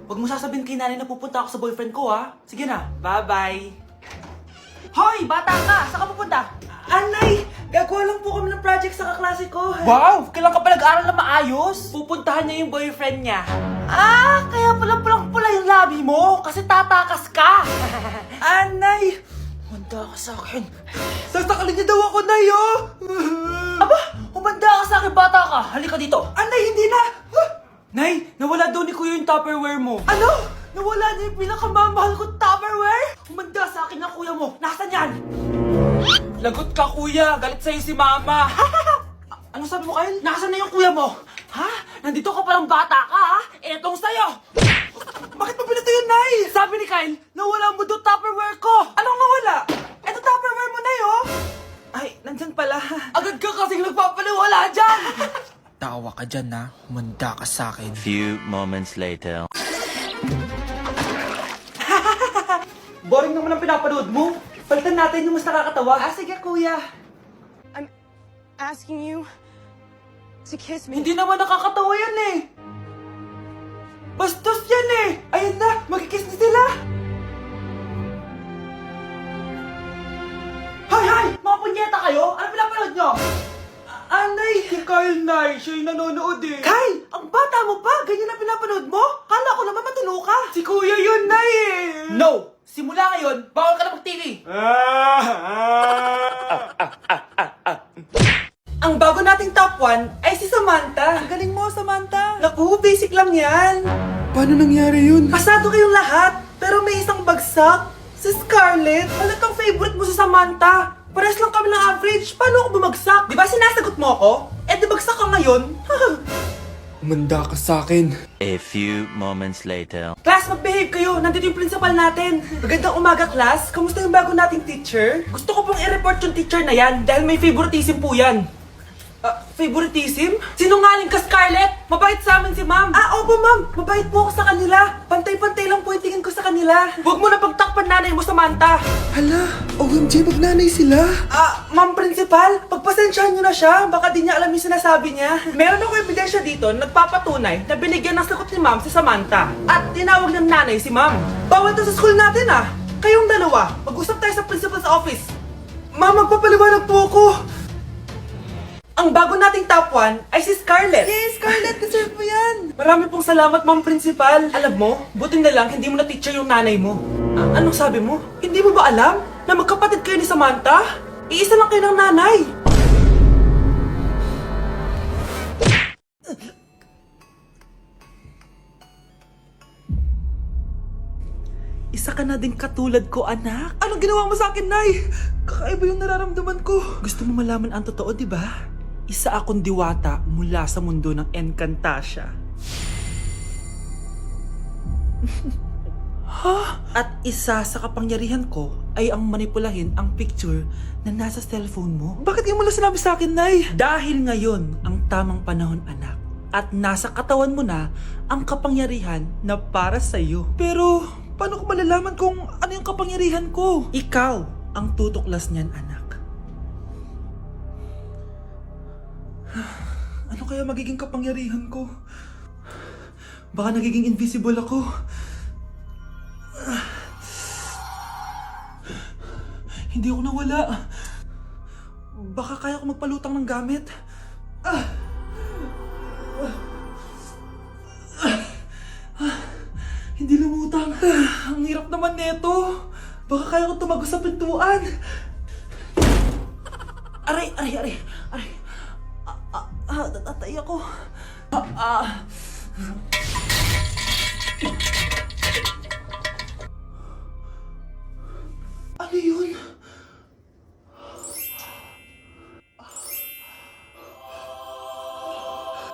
Huwag mo sasabihin kay nanay na pupunta ako sa boyfriend ko, ha? Sige na, bye-bye. Hoy, bata ka! Saan ka pupunta? Anay, gagawa lang po kami ng project sa kaklase ko. Wow! Kailan ka pa nag-aaral na maayos? Pupuntahan niya yung boyfriend niya. Ah, kaya pala pulang-pula yung labi mo kasi tatakas ka. Anay, humanda ka sa akin. Sasakalin niya daw ako, Nay, oh! Aba, humanda ka sa akin, bata ka. Halika dito. Anay, hindi na. Nay, nawala daw ni Kuya yung Tupperware mo. Ano? Nawala na yung pinakamamahal kong Tupperware? Humanda sa akin ng kuya mo. Nasaan yan? Lagot ka, kuya. Galit sa'yo si mama. Ano sabi mo, Kyle? Nasaan na yung kuya mo? Ha? Nandito ka palang bata ka, ha? Etong sa'yo. Bakit mo pinato yun, Nay? Sabi ni Kyle, nawala mo doon Tupperware ko. Anong nawala? Eto Tupperware mo, Nay, oh. Ay, nandyan pala. Agad ka kasing nagpapaliwala dyan. Tawa ka dyan na, humanda ka sa akin. Few moments later. Boring naman ang pinapanood mo. Palitan natin yung mas nakakatawa. Ah, sige, kuya. I'm asking you to kiss me. Hindi naman nakakatawa yan eh. Bastos yan eh. Ayun na, magkikiss na sila. Hay! Mga punyeta kayo? Ano pinapanood nyo? Anay! Si Kyle, Nay. Siya yung nanonood eh. Kyle! Ang bata mo pa? Ganyan na pinapanood mo? Kala ko naman matino ka. Si Kuya yun, Nay eh. No! Simula ngayon, bawal ka na mag-TV. Ang bago nating top 1 ay si Samantha. Ang galing mo, Samantha. Naku, basic lang yan. Paano nangyari yun? Pasado kayong lahat, pero may isang bagsak. Si Scarlett, halatang favorite mo si Samantha. Pares lang kami ng average. Paano ako bumagsak? Di ba sinasagot mo ako? Eh, di bagsak ka ngayon. Humanda ka sa akin. A few moments later. Class, mag-behave kayo. Nandito yung principal natin. Magandang umaga, class. Kamusta yung bago nating teacher? Gusto ko pong i-report yung teacher na yan dahil may favoritism po yan. Favoritism? Sinungaling ka, Scarlett! Mabait sa amin si ma'am. Ah, opo, ma'am. Mabait po ako sa kanila. Pantay-pantay lang po yung tingin ko sa kanila. Huwag mo na pagtakpan nanay mo, Samantha. Hala, OMG, magnanay sila. Ma'am principal, pagpasensyahan niyo na siya. Baka di niya alam yung sinasabi niya. Meron ako ebidensya dito na nagpapatunay na binigyan ng sagot ni ma'am si Samantha. At tinawag ng nanay si ma'am. Bawal to sa school natin ah. Kayong dalawa, mag-usap tayo sa principal's office. Ma'am, magpapaliwanag po ako. Ang bago nating top 1 ay si Scarlett. Yes, Scarlett, deserve mo yan. Marami pong salamat, ma'am principal. Alam mo, buti na lang hindi mo na teacher yung nanay mo. Anong sabi mo? Hindi mo ba alam na magkapatid kayo ni Samantha? Iisa lang kayo ng nanay. Isa ka na din katulad ko, anak. Anong ginawa mo sa akin, Nay? Kakaiba yung nararamdaman ko. Gusto mo malaman ang totoo, di ba? Isa akong diwata mula sa mundo ng Encantasia. At isa sa kapangyarihan ko ay ang manipulahin ang picture na nasa cellphone mo. Bakit yung mula sinabi sa akin, Nay? Dahil ngayon ang tamang panahon, anak. At nasa katawan mo na ang kapangyarihan na para sa'yo. Pero paano ko malalaman kung ano yung kapangyarihan ko? Ikaw ang tutuklas niyan, anak. Ano kaya magiging kapangyarihan ko? Baka nagiging invisible ako. Hindi ako nawala. Baka kaya ko magpalutang ng gamit. Hindi lumutang. Ang hirap naman neto. Baka kaya ko tumagos sa pintuan. Aray. Natatay ako. Ano yun?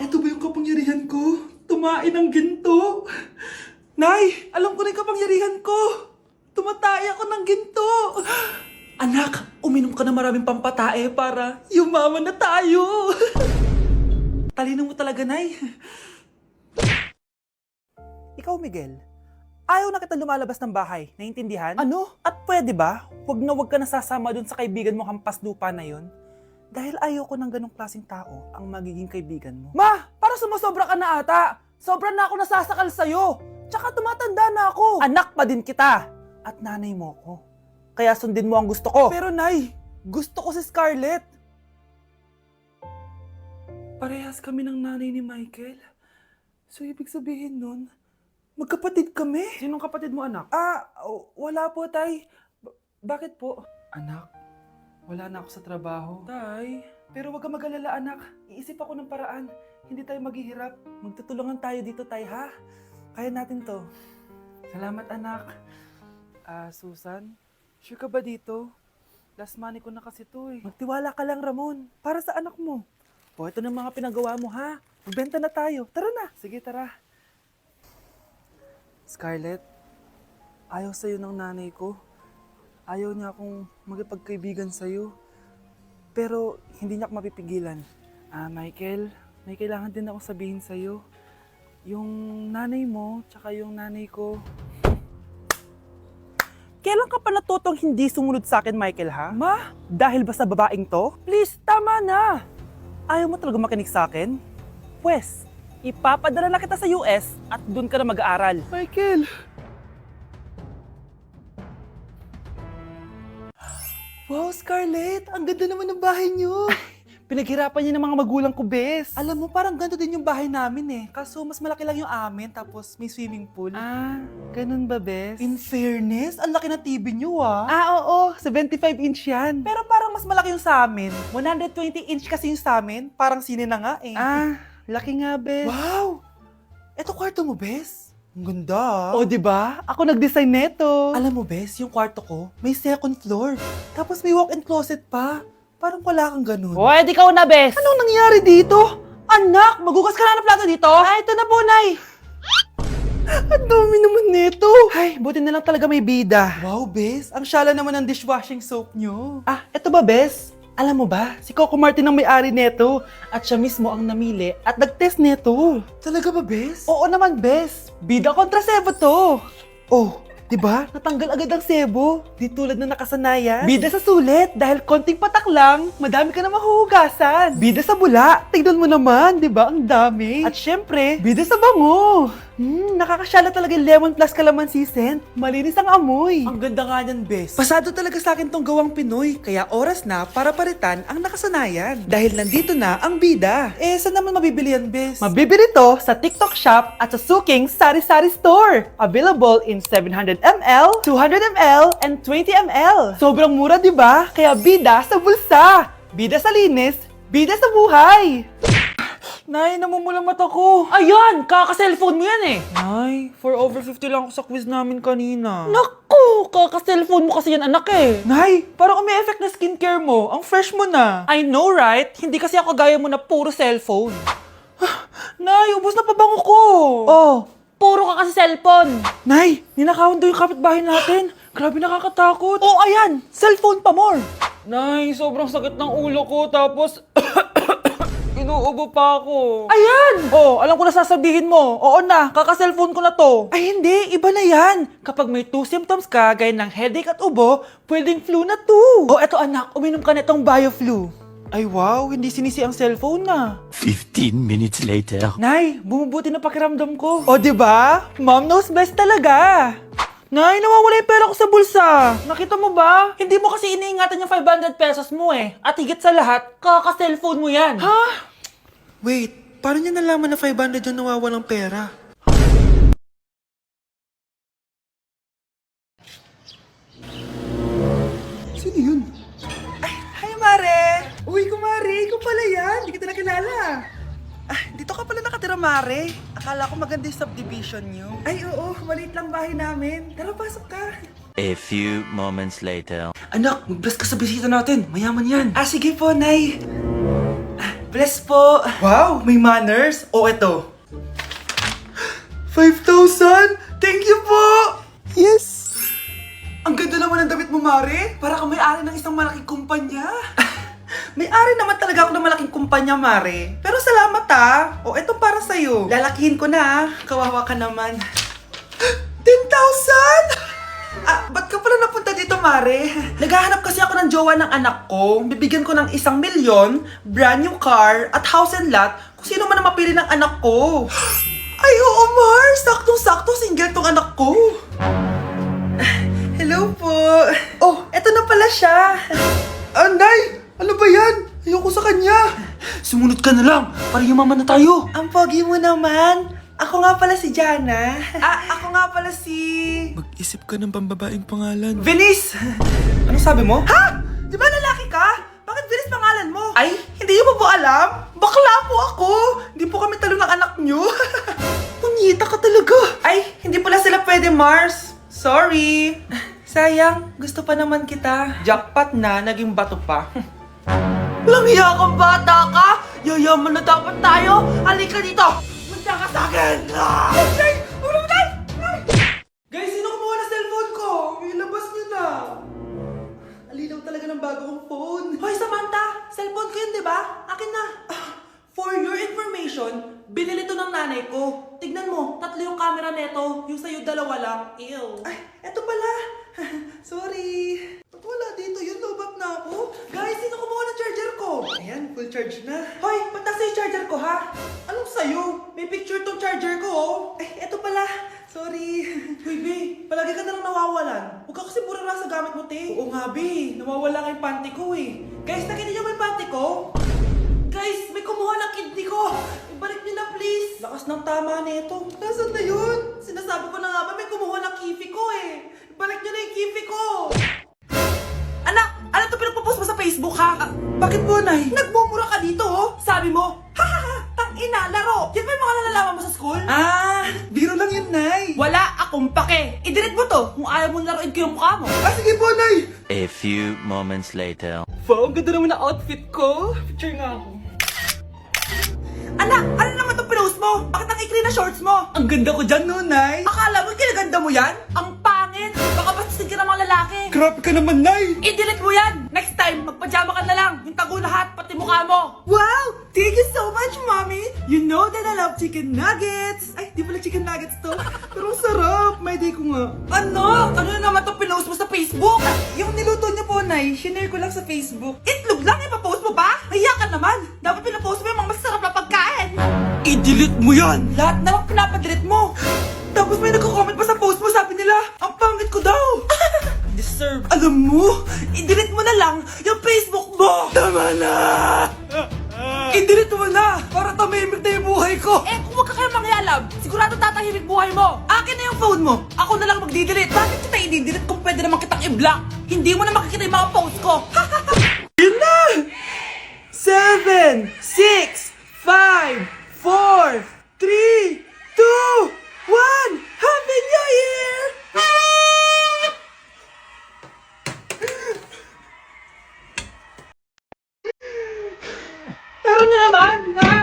Ito ba yung kapangyarihan ko? Tumain ng ginto? Nay, alam ko na yung kapangyarihan ko. Tumatay ako ng ginto. Anak, uminom ka na maraming pampatae para yumaman na tayo. Talino mo talaga, Nay. Ikaw, Miguel, ayaw na kita lumalabas ng bahay. Naiintindihan? Ano? At pwede ba? Huwag ka na sasama dun sa kaibigan mo hampas lupa na yon. Dahil ayaw ko ng ganong klaseng tao ang magiging kaibigan mo. Ma! Parang sumusobra ka na ata! Sobra na ako nasasakal sa'yo! Tsaka tumatanda na ako. Anak pa din kita. At nanay mo ko. Kaya sundin mo ang gusto ko. Pero Nay, gusto ko si Scarlett. Parehas kami ng nanay ni Michael. So ibig sabihin nun, magkapatid kami. Sinong kapatid mo, anak? Wala po, Tay. Bakit po? Anak, wala na ako sa trabaho. Tay, pero wag kang mag-alala, anak. Iisip ako ng paraan. Hindi tayo maghihirap. Magtutulungan tayo dito, Tay, ha? Kaya natin to. Salamat, anak. Susan, sure ka ba dito? Last money ko na kasi to eh. Magtiwala ka lang, Ramon. Para sa anak mo. O, ito na mga pinagawa mo, ha? Magbenta na tayo. Tara na. Sige, tara. Scarlett, ayaw sa'yo ng nanay ko. Ayaw niya akong magipagkaibigan sa'yo. Pero hindi niya ako mapipigilan. Michael, may kailangan din akong sabihin sa'yo. Yung nanay mo, tsaka yung nanay ko. Kailan ka pa natutong hindi sumunod sa akin, Michael, ha? Ma, dahil ba sa babaeng to? Please, tama na! Ayaw mo talaga makinig sa akin? Pwes, ipapadala na kita sa US at doon ka na mag-aaral. Michael! Wow, Scarlett! Ang ganda naman ng bahay niyo! Pinaghirapan niya ng mga magulang ko, Bes. Alam mo, parang ganito din yung bahay namin eh. Kaso mas malaki lang yung amin, tapos may swimming pool. Ganun ba, Bes? In fairness, ang laki na TV niyo oo, 75-inch yan. Pero parang mas malaki yung sa amin. 120-inch kasi yung sa amin, parang sine na nga eh. Laki nga, Bes. Wow! Eto kwarto mo, Bes. Ang ganda. O, diba? Ako nag-design neto. Alam mo, Bes, yung kwarto ko, may second floor. Tapos may walk-in closet pa. Parang wala kang ganun. O, edi ka na, Bes. Anong nangyari dito? Anak, magugas ka na ng plato dito? Ito na po, Nay. Ang dami naman nito. Ay, buti na lang talaga may bida. Wow, Bes. Ang syala naman ng dishwashing soap nyo. Eto ba, Bes? Alam mo ba, si Coco Martin ang may-ari neto. At siya mismo ang namili at nag-test neto. Talaga ba, Bes? Oo naman, Bes. Bida kontra sebo to. Oh, diba? Natanggal agad ang sebo. Di tulad na nakasanayan. Bida sa sulit. Dahil konting patak lang, madami ka na mahuhugasan. Bida sa bula. Tignan mo naman, diba? Ang dami. At syempre, bida sa bango. Nakakasyala talaga yung lemon plus calamansi scent. Malinis ang amoy. Ang ganda nga niyan, Bes. Pasado talaga sa akin tong gawang Pinoy. Kaya oras na para palitan ang nakasanayan. Dahil nandito na ang bida. Saan naman mabibili yan, Bes? Mabibili to sa TikTok Shop at sa Suking Sari Sari Store. Available in 700 ml, 200 ml, and 20 ml. Sobrang mura, di ba? Kaya bida sa bulsa. Bida sa linis. Bida sa buhay. Nay, namumulang mata ko. Ayan, kaka-cellphone mo yan eh. Nay, 4 over 50 lang ako sa quiz namin kanina. Naku, kaka-cellphone mo kasi yan, anak eh. Nay, parang umi-effect na skincare mo. Ang fresh mo na. I know, right? Hindi kasi ako gaya mo na puro cellphone. Nay, ubos na pabango ko. Oh, puro ka kasi cellphone. Nay, ninakawan daw yung kapitbahay natin. Grabe, nakakatakot. Oh, ayan, cellphone pa more. Nay, sobrang sakit ng ulo ko, tapos inuubo pa ako. Ayan! Oh, alam ko na sasabihin mo. Oo na, kaka-cellphone ko na to. Ay hindi, iba na yan. Kapag may 2 symptoms ka, gaya ng headache at ubo, pwedeng flu na to. Oh, eto anak, uminom ka na itong BioFlu. Ay wow, hindi sinisi ang cellphone na. 15 minutes later. Nay, bumubuti na pakiramdam ko. O, diba? Mom knows best talaga. Nay, nawawala yung pera ko sa bulsa. Nakita mo ba? Hindi mo kasi iniingatan yung 500 pesos mo eh. At higit sa lahat, kaka-cellphone mo yan. Ha? Wait, paano niya nalaman na 500 yung nawawalang pera? Sino yun? Ay, hi Mare! Uy, kumare, ikaw pala yan. Hindi kita nakilala. Dito ka pala nakatira, Mare. Akala ko maganda yung subdivision niyo. Ay, oo. Maliit lang bahay namin. Tara, pasok ka. A few moments later. Anak, mag-bless ka sa bisita natin. Mayaman yan. Sige po, Nay. Bless po. Wow, may manners. O, eto. 5,000? Thank you po! Yes! Ang ganda naman ng damit mo, Mare. Para kang may-ari ng isang malaking kumpanya. May-ari naman talaga ako ng malaking kumpanya, Mare. Pero salamat O, eto para sa'yo. Lalakihin ko na Kawawa ka naman. 10,000? Ba't ka pala napunta dito, Mare? Naghahanap kasi ako ng jowa ng anak ko. Bibigyan ko ng 1 milyon, brand new car, at house and lot kung sino man ang mapili ng anak ko. Ay, oo, Mar! Saktong-sakto, single na lang, para yumaman na tayo. Ang pogi mo naman. Ako nga pala si Jana. Ako nga pala si... Mag-isip ka ng pambabaeng pangalan. Venice! Anong sabi mo? Ha? Di ba lalaki ka? Bakit Venice pangalan mo? Ay, hindi mo po alam? Bakla po ako! Hindi po kami talo ng anak nyo. Punyita ka talaga. Ay, hindi pala sila pwede, Mars. Sorry. Sayang, gusto pa naman kita. Jackpot na, naging bato pa. Walang hiya kang bata ka! Yayaman na dapat tayo! Halika dito! Punta ka sa akin! Ay! Ulong tayo! Guys, sino kumuha na cellphone ko? Ilabas niyo na! Alinaw talaga ng bago kong phone. Hoy, Samantha! Cellphone ko yun, di ba? Akin na! For your information, binili to ng nanay ko. Tignan mo, 3 yung camera neto. Yung sa'yo 2 lang. Ew. Ay, eto pala. Sorry. Ba't wala dito yun? Lobat na ako. Guys, sino kumuha ng charger ko? Ayan, full charge na. Hoy, ba't nasa yung charger ko, ha? Anong sa'yo? May picture tong charger ko, oh. Ay, eto pala. Sorry. Hoy, B, palagi ka na lang nawawalan. Huwag ka kasi burara sa gamit mo, te. Oo nga, B. Nawawala nga yung panty ko, eh. Guys, nakita niyo ba yung panty ko? Guys, may kumuha ng kidney ko! Ibalik niyo na, please! Lakas ng tama nito. Nasaan na yun? Sinasabi ko na nga ba, may kumuha ng kifi ko eh. Ibalik niyo na yung kifi ko! Anak! Ano to pinagpo-post mo sa Facebook, ha? Bakit po, Nay? Nagmumura ka dito, oh! Sabi mo, ha! Tang-ina, laro! Yan ba yung mga nalalaman mo sa school? Biro lang yun, Nay. Wala akong pake. I-delete mo to kung ayaw mo laruin ko yung mukha mo. Sige po, Nay! A few moments later. Wow, ang ganda naman na outfit ko. Picture nga ako. Anak, ano naman itong pinost mo? Bakit ang ikli na shorts mo? Ang ganda ko dyan, no, Nay? Akala mo kinaganda mo yan? Ang pangit! Baka bastasin ka ng mga lalaki. Grabe ka naman, Nay! I-delete mo yan! Next time, magpajama ka na lang. Yung tago lahat, pati mukha mo. Wow! Thank you so much, Mommy! You know that I love chicken nuggets! Ay, di pala chicken nuggets to. Pero sarap! May day ko nga. Ano? Ano na naman itong pinost mo sa Facebook? Yung niluto niyo po, Nay, shinare ko lang sa Facebook. Itlog lang, ipapost mo ba? Hiya ka naman! Dapat pinapost mo yung mga masarap na pagkain! I-delete mo yan! Lahat na lang pinapadelete mo! Tapos may nagko-comment pa sa post mo, sabi nila, ang pangit ko daw! Deserve. Alam mo, i-delete mo na lang yung Facebook mo! Tama na! I-delete mo na! Para tamimik na yung buhay ko! Eh, kung wag ka kaya mangyalam, sigurado tatahimik buhay mo! Akin na yung phone mo! Ako na lang magdi-delete! Bakit kita i-delete kung pwede naman kitang i-block? Hindi mo na makikita yung mga post ko! Yun na! 7, 6, 5, 4, 3, 2, 1! Happy New Year! Meron na naman, ha?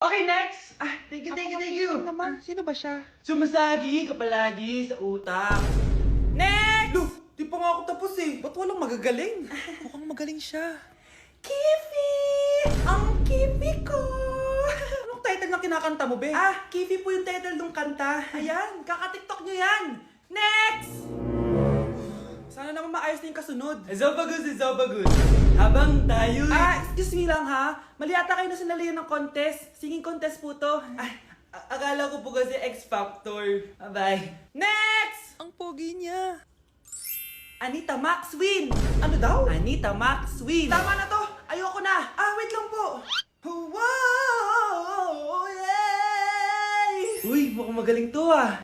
Okay, next! Thank you. Naman, sino ba siya? Sumasagi ka palagi sa utak. Next! Lo, di pa nga ako tapos eh. Ba't walang magagaling? Mukhang magaling siya. Kifi! Ang Kifi ko! Anong title ng kinakanta mo, be? Kifi po yung title ng kanta. Ayan, kaka-tiktok nyo yan. Next! Sana naman maayos na yung kasunod. Zobagus. Habang tayo... excuse me lang ha. Mali ata kayo na sinalihan ng contest. Singing contest po to. Akala ko po kasi X Factor. Bye-bye. Next! Ang pogi niya. Anita Maxwin. Ano daw? Anita Maxwin. Tama na to. Ayoko na. Wait lang po. Wow! Yay! Uy, mukhang magaling to ah.